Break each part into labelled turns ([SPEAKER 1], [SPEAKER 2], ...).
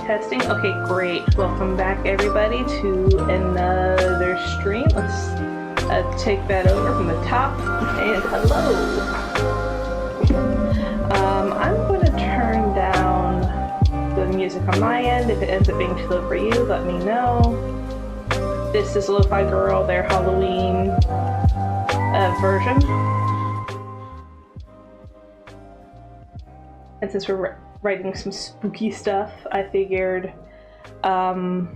[SPEAKER 1] Testing. Okay, great. Welcome back, everybody, to another stream. Let's take that over from the top. And hello. I'm going to turn down the music on my end. If it ends up being too low for you, let me know. This is Lo-Fi Girl, their Halloween version. And since we're writing some spooky stuff, I figured, why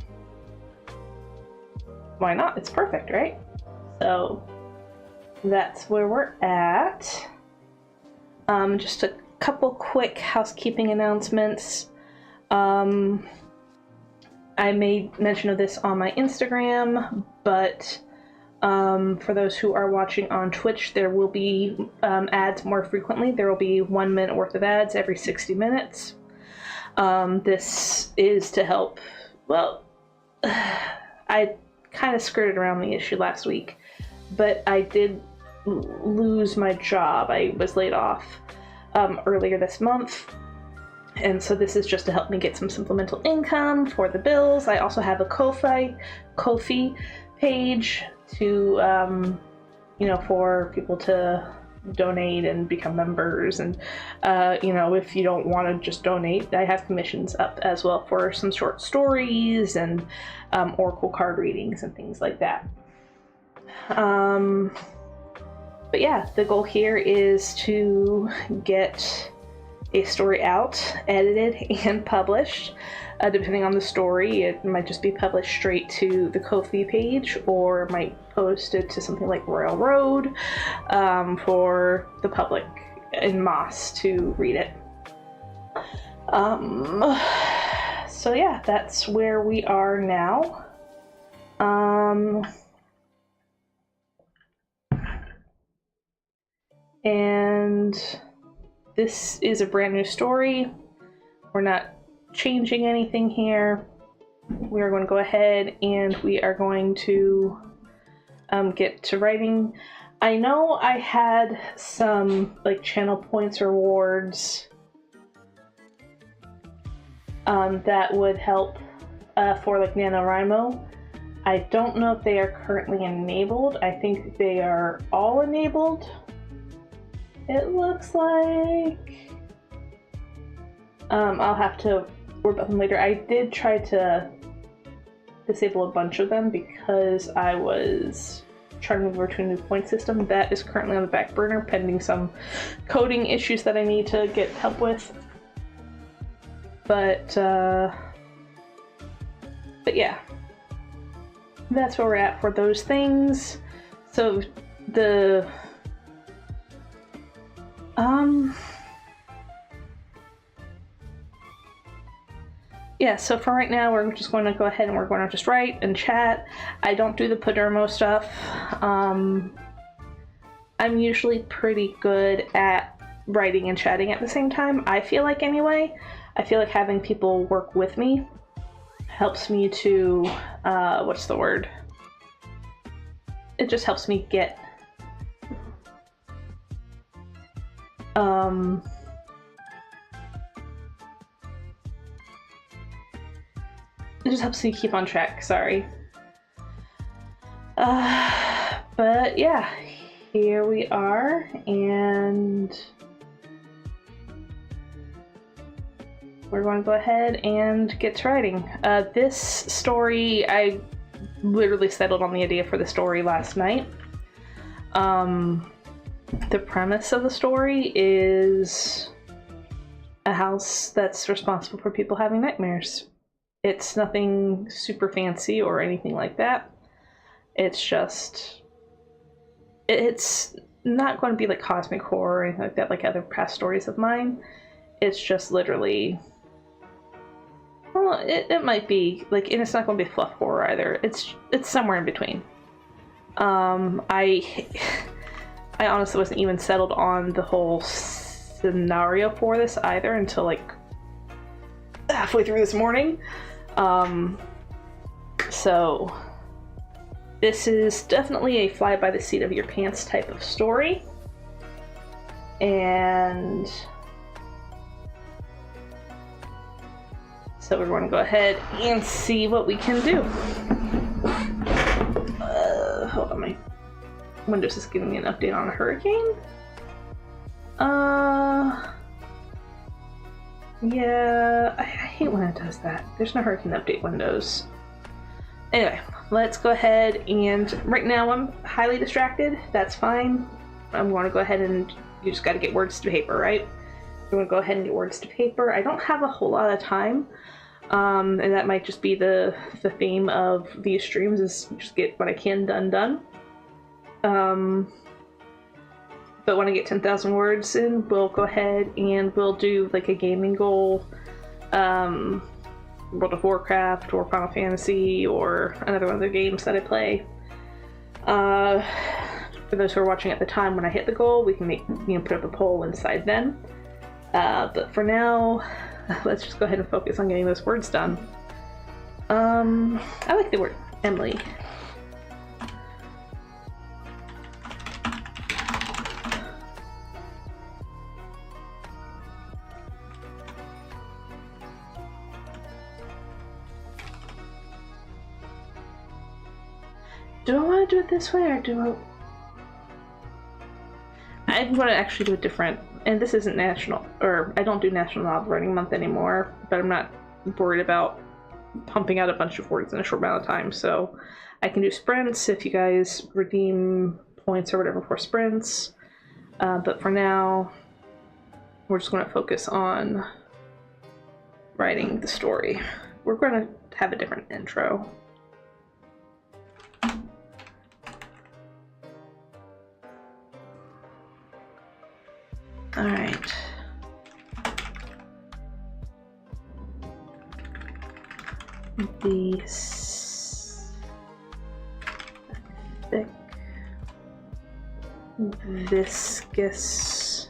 [SPEAKER 1] not? It's perfect, right? So that's where we're at. Just a couple quick housekeeping announcements. I made mention of this on my Instagram, but for those who are watching on Twitch, there will be ads more frequently. There will be 1 minute worth of ads every 60 minutes. This is to help, well, I kind of skirted around the issue last week, but I did lose my job. I was laid off earlier this month. And so this is just to help me get some supplemental income for the bills. I also have a Ko-fi page to, for people to donate and become members. And you know, if you don't want to just donate, I have commissions up as well for some short stories and oracle card readings and things like that. But yeah, the goal here is to get a story out, edited, and published. Depending on the story, it might just be published straight to the Ko-fi page, or might post it to something like Royal Road for the public in Moss to read it. So yeah, that's where we are now. And this is a brand new story. We're not changing anything here. We are going to go ahead and we are going to get to writing. I know I had some like channel points rewards that would help for like NaNoWriMo. I don't know if they are currently enabled. I think they are all enabled. It looks like. I'll have to worry about them later. I did try to disable a bunch of them because I was trying to move over to a new point system. That is currently on the back burner pending some coding issues that I need to get help with. But yeah, that's where we're at for those things. So the yeah, so for right now, we're just going to go ahead and we're going to just write and chat. I don't do the Padermo stuff. I'm usually pretty good at writing and chatting at the same time. I feel like anyway. I feel like having people work with me helps me to, what's the word? It just helps me get, it just helps me keep on track, sorry. But yeah, here we are, and we're going to go ahead and get to writing. This story, I literally settled on the idea for the story last night. The premise of the story is a house that's responsible for people having nightmares. It's nothing super fancy or anything like that. It's just, it's not going to be like cosmic horror or anything like that, like other past stories of mine. It's just literally, well, it might be like, and it's not going to be fluff horror either. It's somewhere in between. I honestly wasn't even settled on the whole scenario for this either until like halfway through this morning. So this is definitely a fly by the seat of your pants type of story. And so we're going to go ahead and see what we can do. Hold on, my Windows is giving me an update on a hurricane. Yeah, I hate when it does that. There's no hurricane update Windows. Anyway, let's go ahead and right now I'm highly distracted. That's fine. I'm going to go ahead and you just got to get words to paper, right? We're going to go ahead and get words to paper. I don't have a whole lot of time. And that might just be the theme of these streams is just get what I can done. But when I get 10,000 words in, we'll go ahead and we'll do like a gaming goal, World of Warcraft or Final Fantasy or another one of the games that I play. For those who are watching at the time when I hit the goal, we can make, put up a poll inside then. But for now, let's just go ahead and focus on getting those words done. I like the word Emily. Do I want to do it this way or do I... I'm going to actually do a different, and this isn't national, or I don't do National Novel Writing Month anymore, but I'm not worried about pumping out a bunch of words in a short amount of time, so I can do sprints if you guys redeem points or whatever for sprints, but for now, we're just going to focus on writing the story. We're going to have a different intro. Alright. The thick, viscous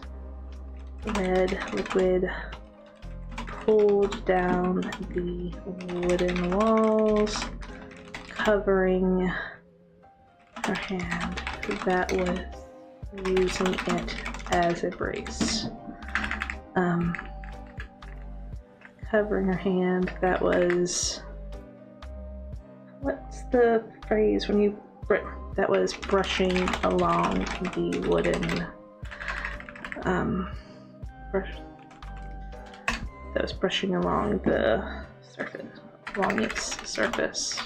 [SPEAKER 1] red liquid pulled down the wooden walls, covering her hand that was using it as a brace. Covering her hand that was... What's the phrase when you... that was brushing along the wooden... that was brushing along the surface, along its surface.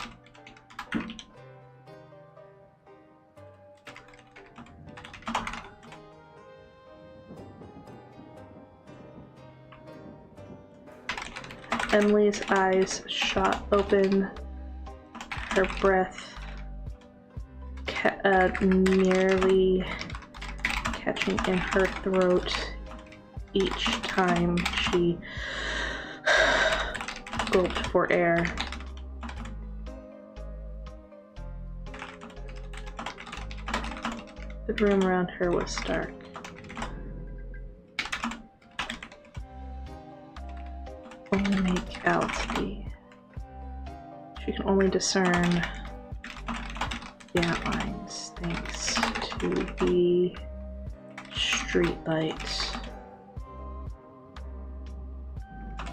[SPEAKER 1] Emily's eyes shot open, her breath nearly catching in her throat each time she gulped for air. The room around her was dark. Only make out she can only discern the outlines thanks to the street lights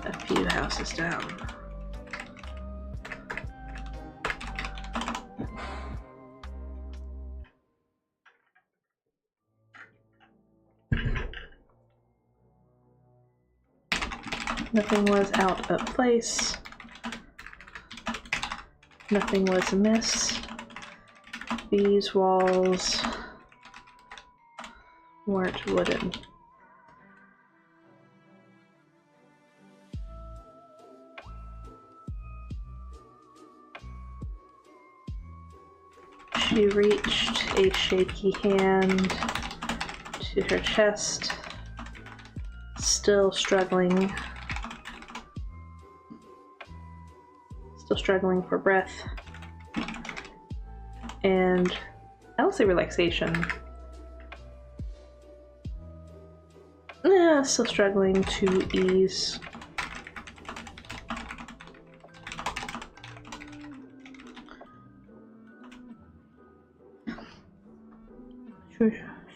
[SPEAKER 1] a few houses down. Nothing was out of place. Nothing was amiss. These walls weren't wooden. She reached a shaky hand to her chest, still struggling for breath, and I don't say relaxation. Still struggling to ease.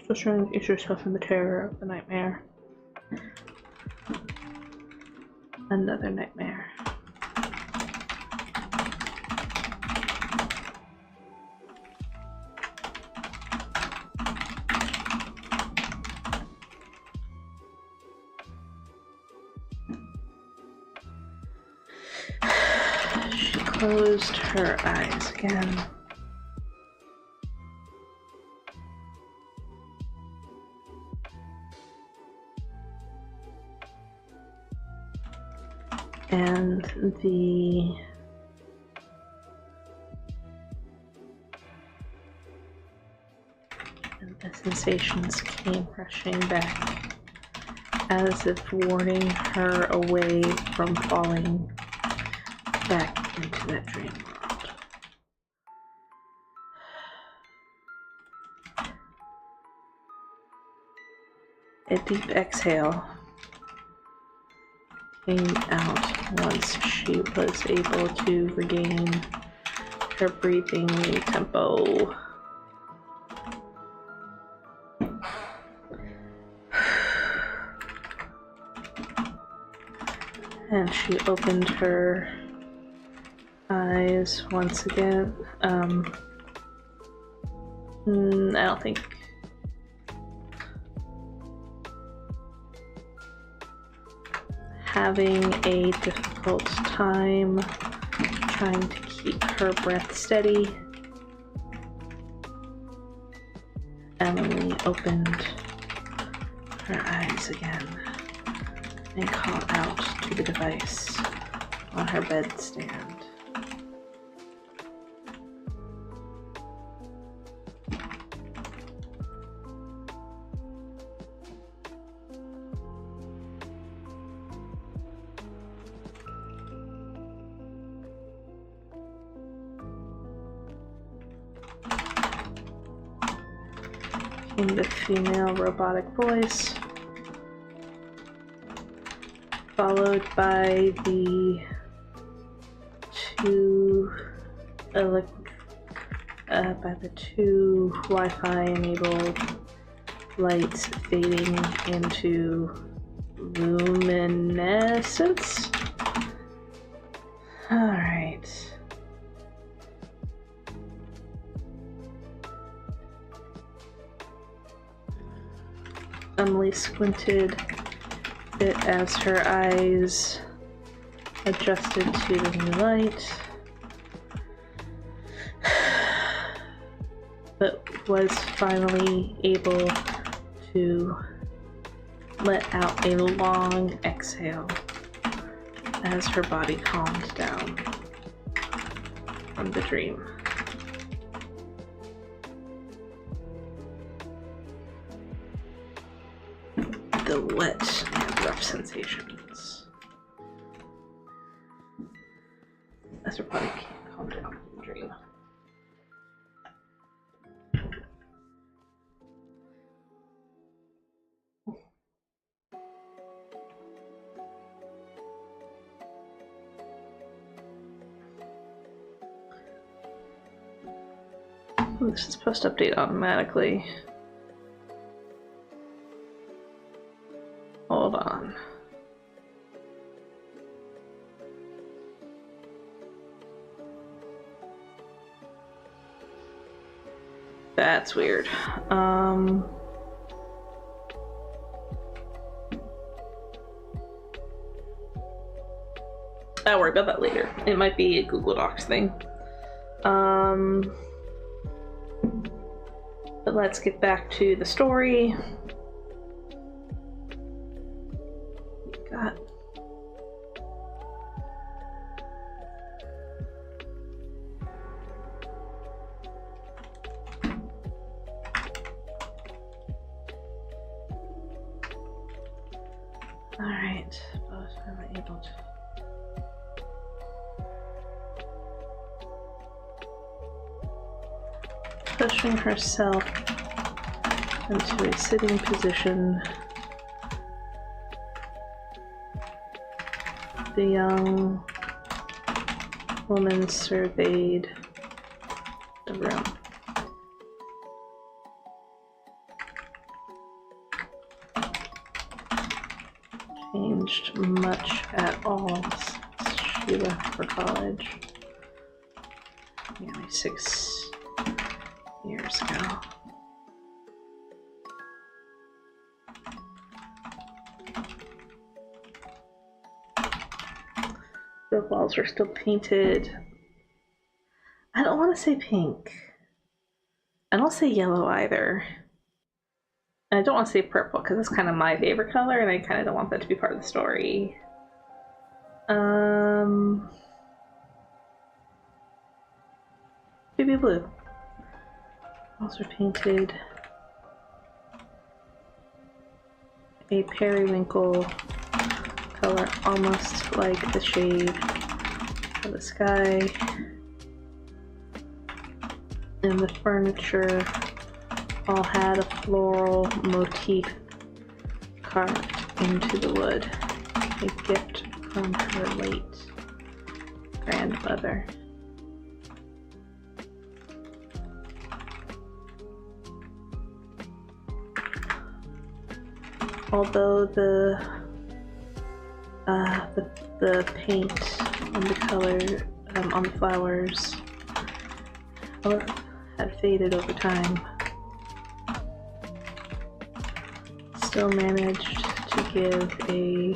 [SPEAKER 1] Still struggling to ease yourself from the terror of the nightmare. Another nightmare. She closed her eyes again. And the sensations came rushing back, as if warning her away from falling back into that dream world. A deep exhale came out once she was able to regain her breathing tempo. And she opened her eyes once again. I don't think having a difficult time trying to keep her breath steady. Emily opened her eyes again and called out to the device on her bedstand. In the female robotic voice, followed by the two Wi-Fi enabled lights fading into luminescence. All right. Emily squinted a bit as her eyes adjusted to the new light, but was finally able to let out a long exhale as her body calmed down from the dream. The wet and rough sensations as her body calmed down from the dream. This is supposed to update automatically. Hold on. That's weird. I'll worry about that later. It might be a Google Docs thing. But let's get back to the story. God. All right, but am I able to? Pushing herself into a sitting position, the young woman surveyed the room. Changed much at all since she left for college nearly 6 years ago. The walls are still painted. I don't want to say pink. I don't say yellow either. And I don't want to say purple because it's kind of my favorite color and I kind of don't want that to be part of the story. Baby blue. Walls are painted a periwinkle color, almost like the shade of the sky. And the furniture all had a floral motif carved into the wood, a gift from her late grandmother. Although the paint and the color on the flowers had faded over time, still managed to give a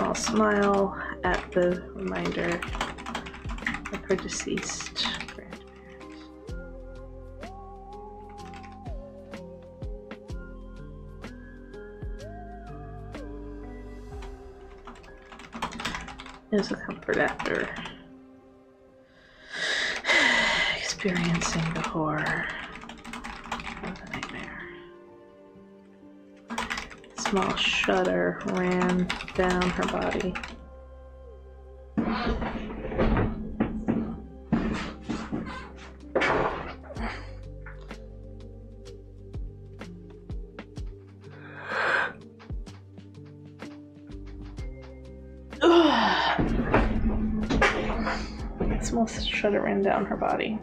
[SPEAKER 1] small smile at the reminder of her deceased grandparents. Is a comfort after experiencing the horror of the nightmare. A small shudder ran down her body. Small shudder ran down her body.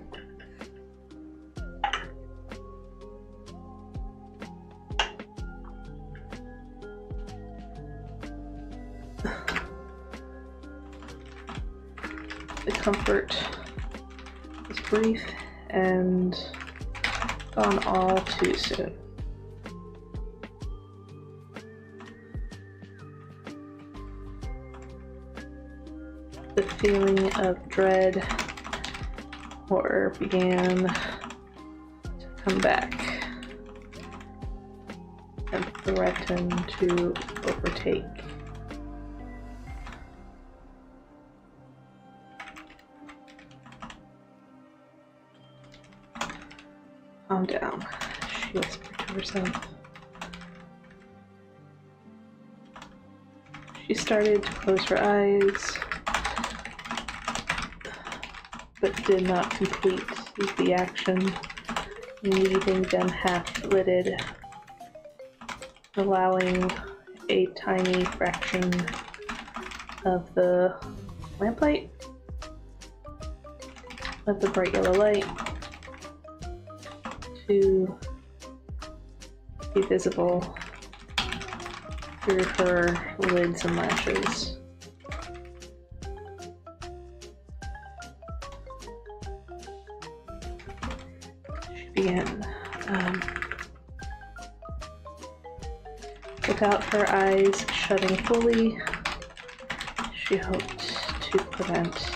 [SPEAKER 1] The comfort was brief and gone all too soon. The feeling of dread, horror began to come back and threaten to overtake. Calm down, she whispered to herself. She started to close her eyes, but did not complete the action, leaving them half-lidded, allowing a tiny fraction of the lamplight, of the bright yellow light, to be visible through her lids and lashes. Began, without her eyes shutting fully, she hoped to prevent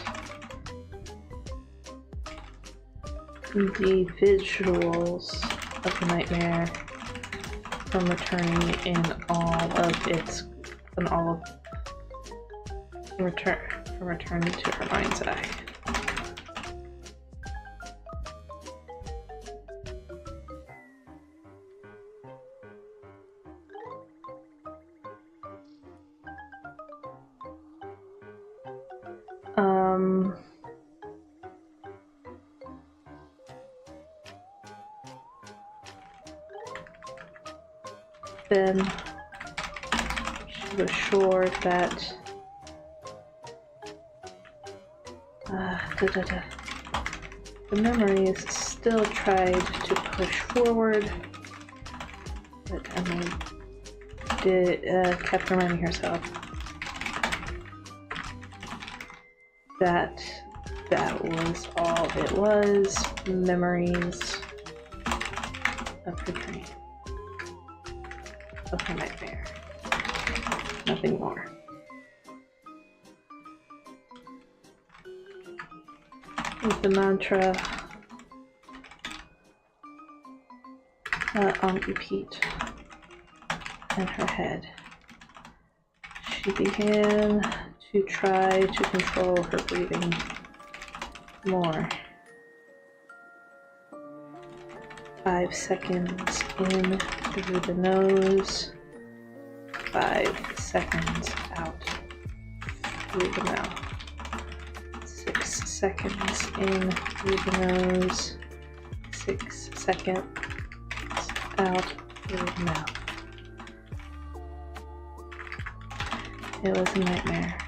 [SPEAKER 1] the visuals of the nightmare from returning in returning to her mind's eye. Then she was sure that the memories still tried to push forward, but Emily kept reminding herself that was all it was, memories of her dream, of her nightmare, nothing more. With the mantra on repeat in her head, she began to try to control her breathing more. 5 seconds in through the nose, 5 seconds out through the mouth. 6 seconds in through the nose, 6 seconds out through the mouth. It was a nightmare.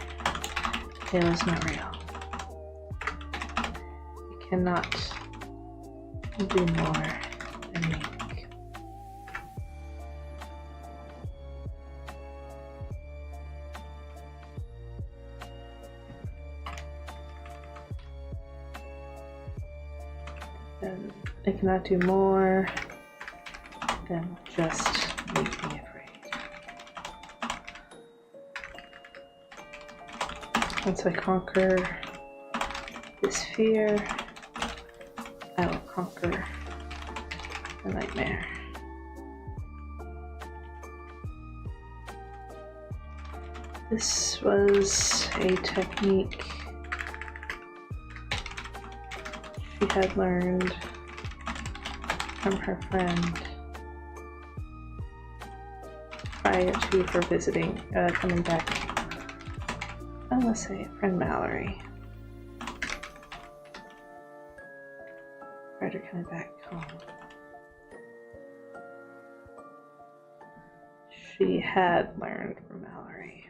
[SPEAKER 1] It was not real. You cannot do more than make. And I cannot do more than just make me afraid. Once I conquer this fear, I will conquer the nightmare. This was a technique she had learned from her friend prior to her visiting, coming back. I want to say friend Mallory. Prior to coming back home. She had learned from Mallory.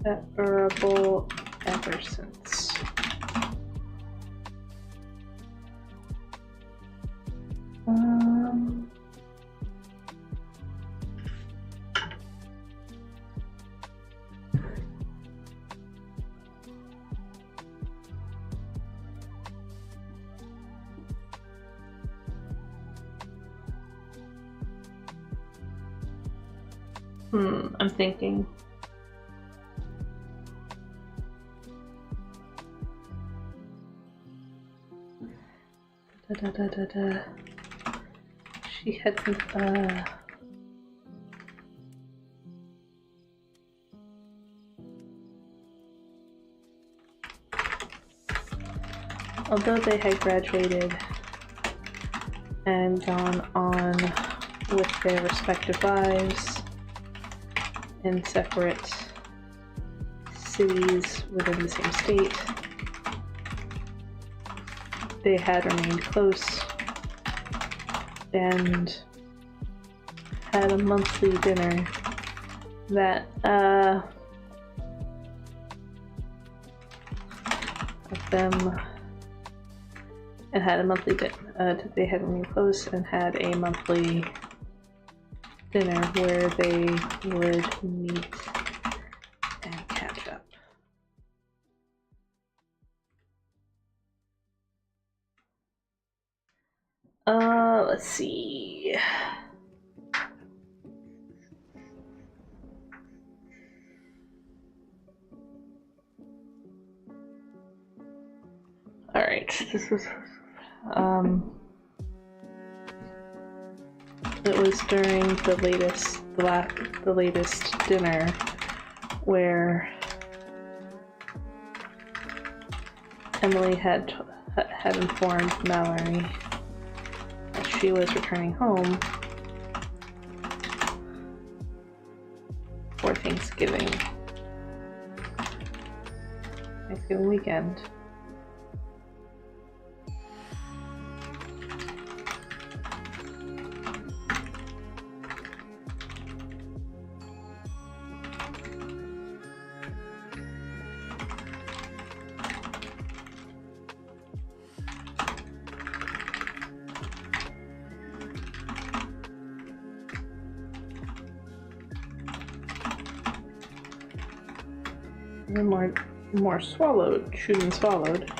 [SPEAKER 1] Separable ever since. I'm thinking. She had although they had graduated and gone on with their respective lives in separate cities within the same state, they had remained close and had a monthly dinner that of them, and had a monthly they had remained close and had a monthly dinner where they would meet and catch up. Let's see. All right, this was it was during the latest dinner where Emily had informed Mallory that she was returning home for Thanksgiving weekend. More swallowed, chewed and swallowed.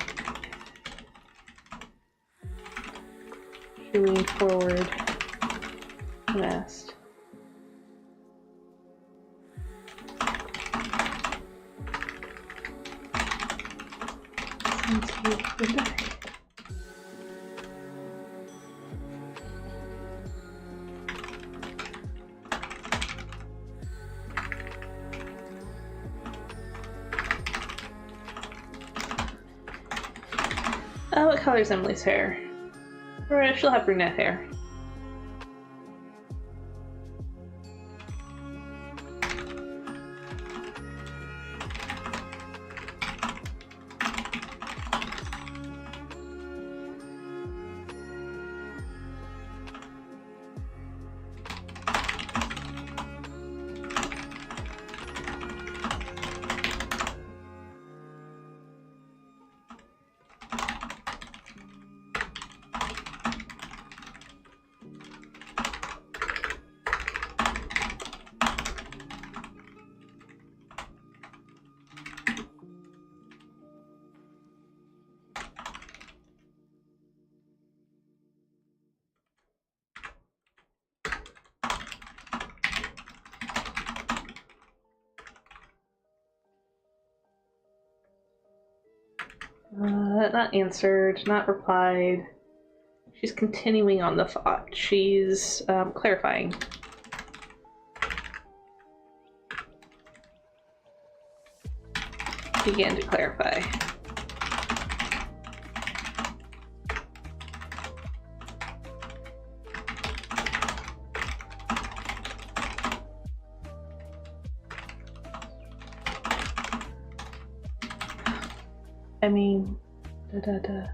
[SPEAKER 1] She leaned forward and asked, "Since you've been back." What color is Emily's hair? Or she'll have brunette hair. not answered, not replied. She's continuing on the thought. She's clarifying. Began to clarify. I mean, da-da-da.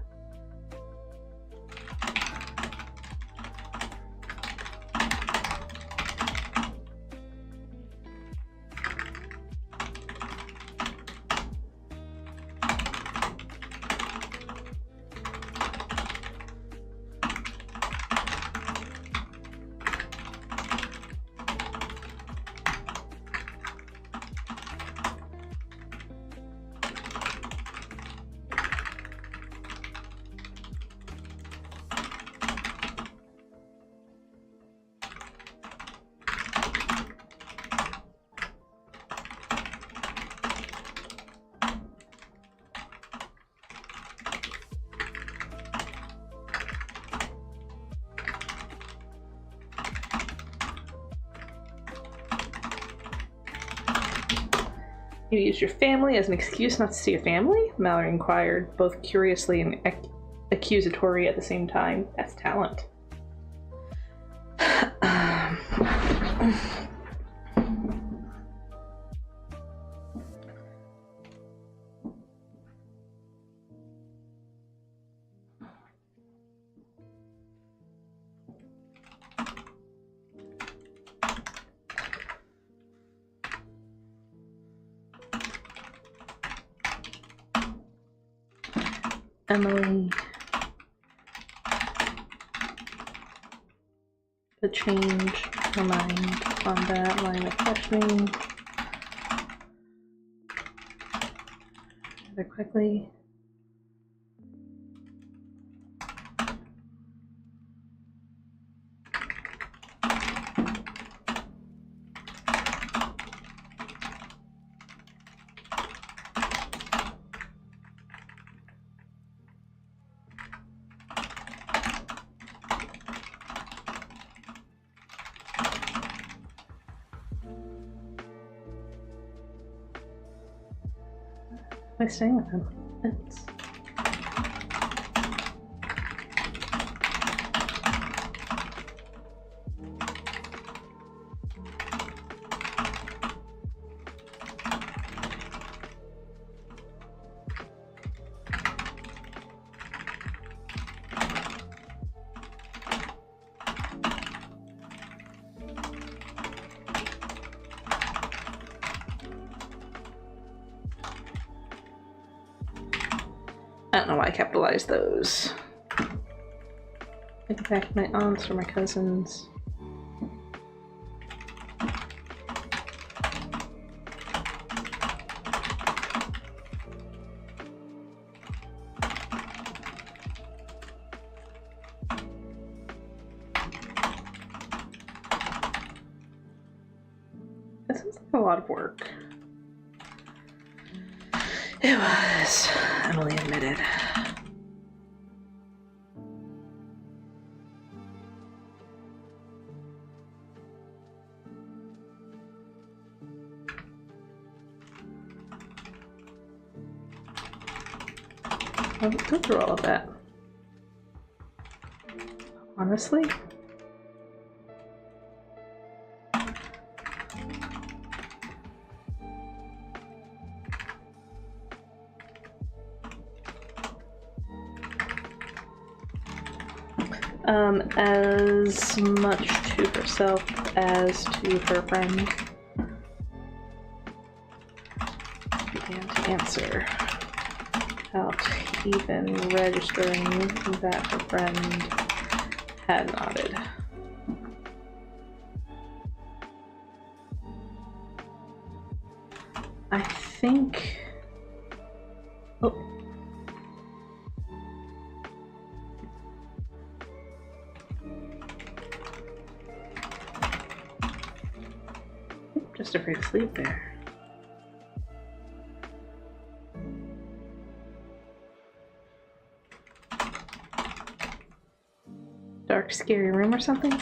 [SPEAKER 1] You used your family as an excuse not to see your family? Mallory inquired, both curiously and accusatory at the same time. That's talent. Emily. To change her mind on that line of questioning rather quickly. Am I staying with him? It's... I don't know why I capitalized those. Maybe back to my aunts or my cousins. That sounds like a lot of work. It was, Emily admitted. I'll go through all of that. Honestly? As much to herself as to her friend. Began to answer without even registering that her friend had nodded. I think... Oh. Just afraid to sleep there. scary room or something?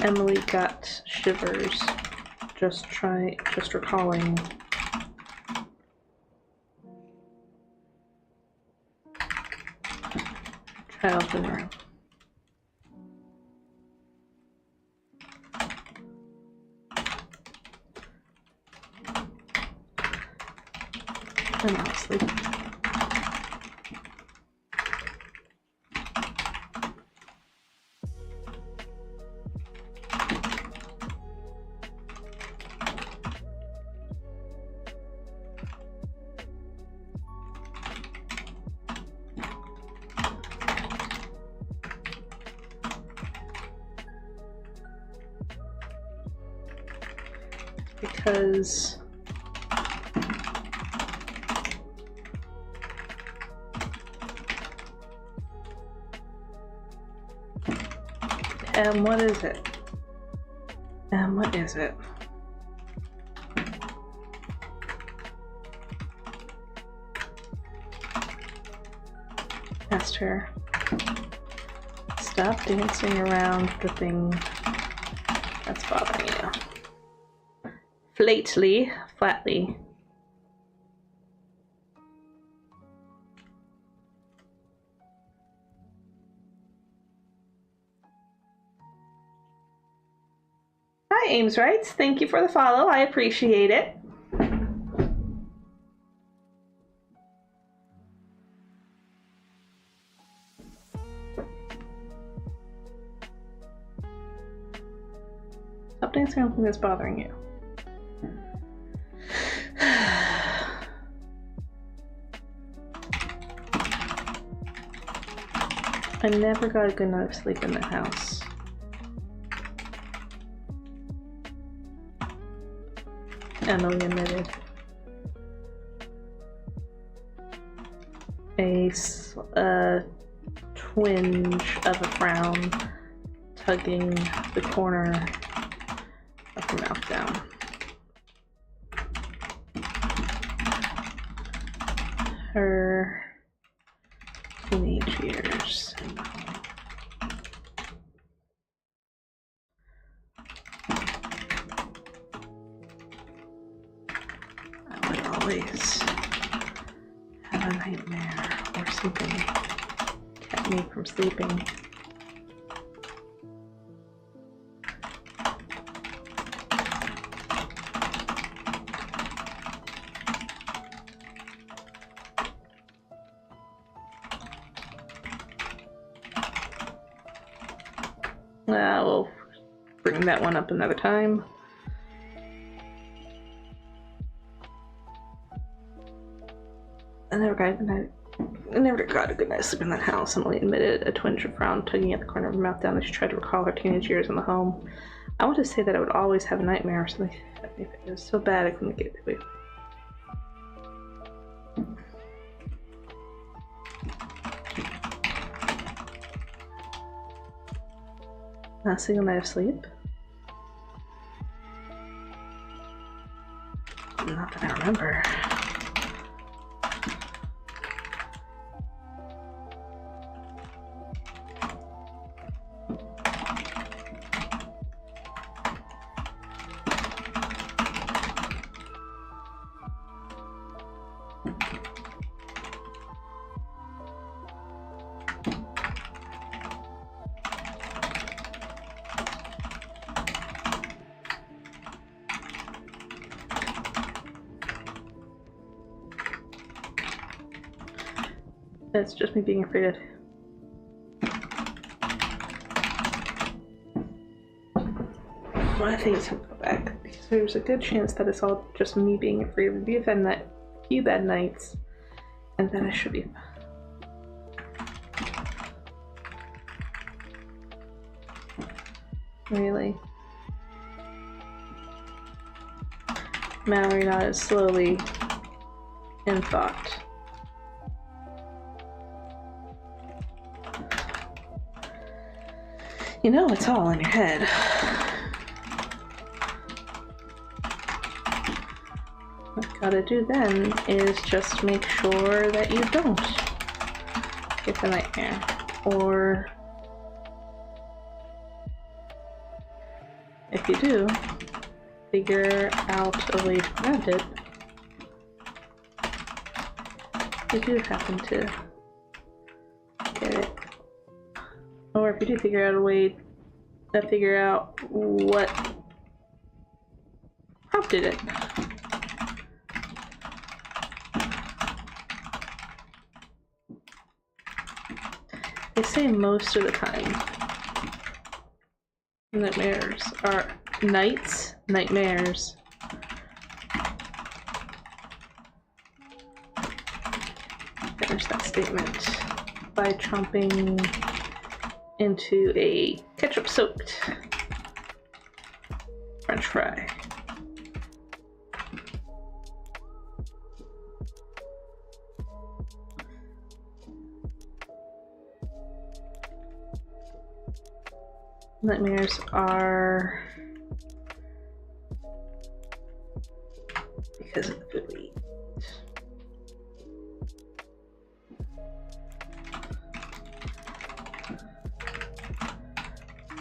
[SPEAKER 1] Emily got shivers. Just recalling. Child's in the room. I'm not asleep. Because what is it? What is it? Asked her. Stop dancing around the thing that's bothering you. Flatly. Hi, Ames Wrights. Thank you for the follow. I appreciate it. Stop dancing on something that's bothering you. I never got a good night of sleep in the house. Emily admitted. A twinge of a frown tugging the corner of her mouth down. Her teenage years. I would always have a nightmare or something kept me from sleeping. We'll bring that one up another time. I never got a good night's sleep in that house. Emily admitted, a twinge of frown tugging at the corner of her mouth down as she tried to recall her teenage years in the home. I want to say that I would always have a nightmare or something. It was so bad I couldn't get it to me. Not a single night of sleep? Not that I remember. It's just me being afraid of. Well, I think it's gonna go back because there's a good chance that it's all just me being afraid of a few bad nights, and then I should be. Really? Mallory nodded slowly in thought. You know, it's all in your head. What you gotta do then is just make sure that you don't get the nightmare, or if you do, figure out a way to prevent it. If you do happen to get it, or if you do figure out a way to figure out what prompted it. They say most of the time nightmares are nightmares. Finish that statement by chomping into a ketchup-soaked French fry. Nightmares are because of the food we eat.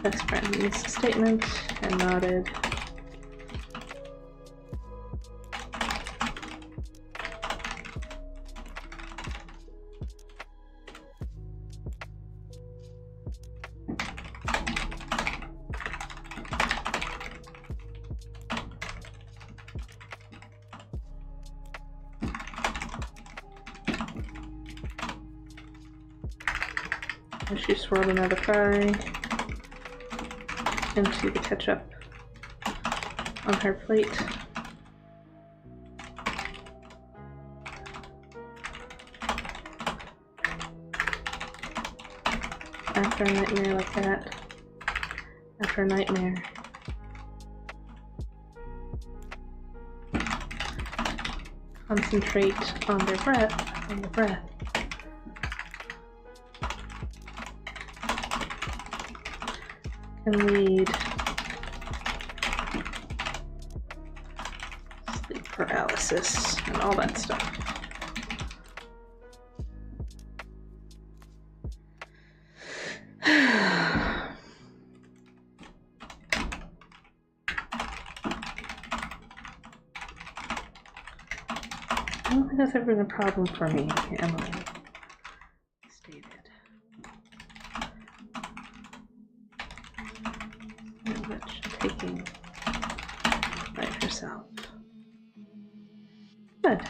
[SPEAKER 1] Best friend used the statement and nodded. And she swirled another fry into the ketchup on her plate. After a nightmare like that, after a nightmare, concentrate on their breath, on the breath. Can lead sleep paralysis and all that stuff. I don't think that's ever been a problem for me, Emily stated. Taking life herself. Good.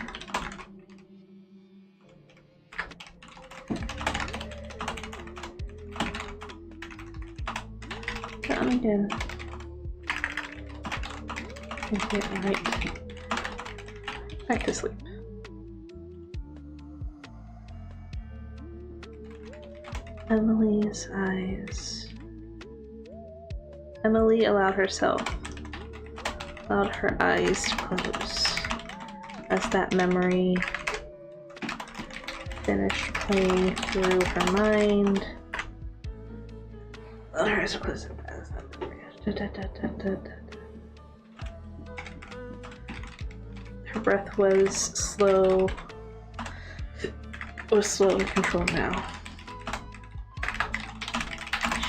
[SPEAKER 1] Down again. And get right back to sleep. Emily's eyes. Emily allowed her eyes to close as that memory finished playing through her mind. Her eyes were closed as that memory. Her breath was slow and controlled now.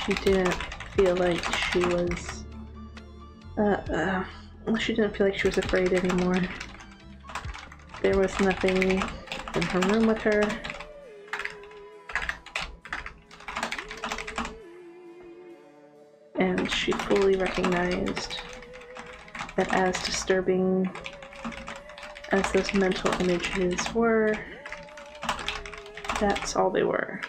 [SPEAKER 1] She didn't feel like she was she didn't feel like she was afraid anymore. There was nothing in her room with her. And she fully recognized that as disturbing as those mental images were, that's all they were.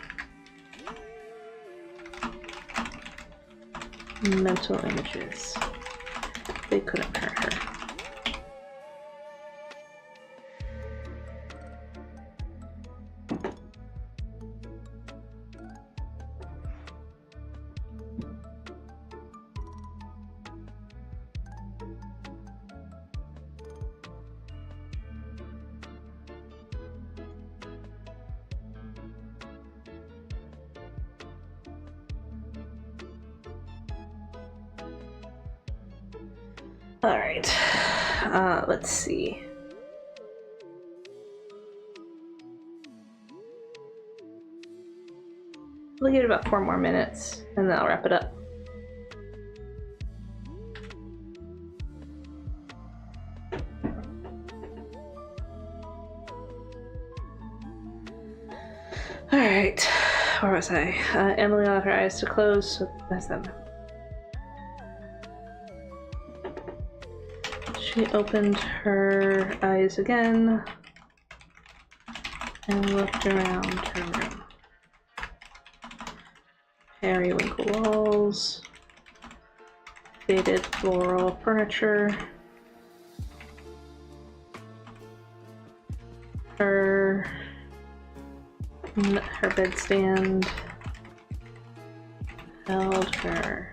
[SPEAKER 1] Mental images. They couldn't hurt her. Alright, let's see. We'll give it about 4 more minutes, and then I'll wrap it up. Alright, where was I? Emily allowed her eyes to close, so that's them. She opened her eyes again and looked around her room. Periwinkle walls, faded floral furniture, her bedstand held her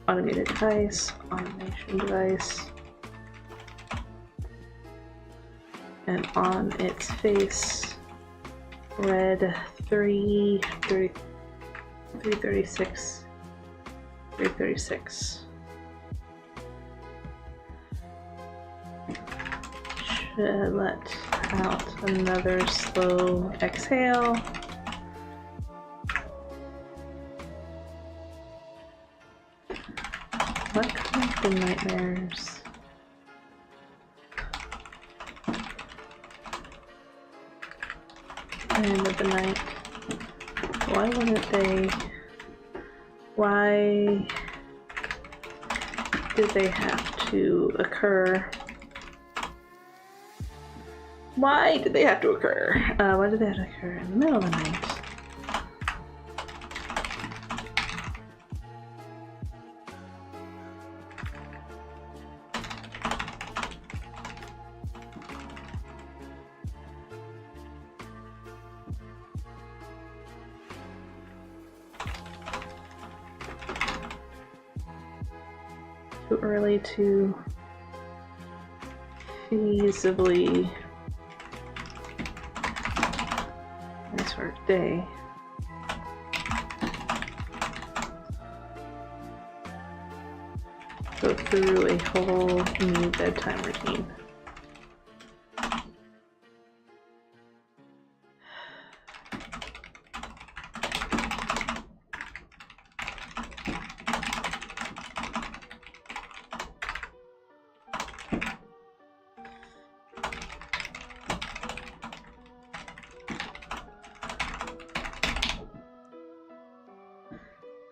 [SPEAKER 1] automated device, automation device, and on its face read 336. Should let out another slow exhale. What kind of nightmares? End of the night. Why wouldn't they? Why did they have to occur? Why did they have to occur? Why did they have to occur in the middle of the night? Too early to feasibly this sort of day. Go through a whole new bedtime routine.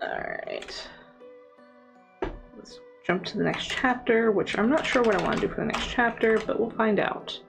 [SPEAKER 1] Alright. Let's jump to the next chapter, which I'm not sure what I want to do for the next chapter, but we'll find out.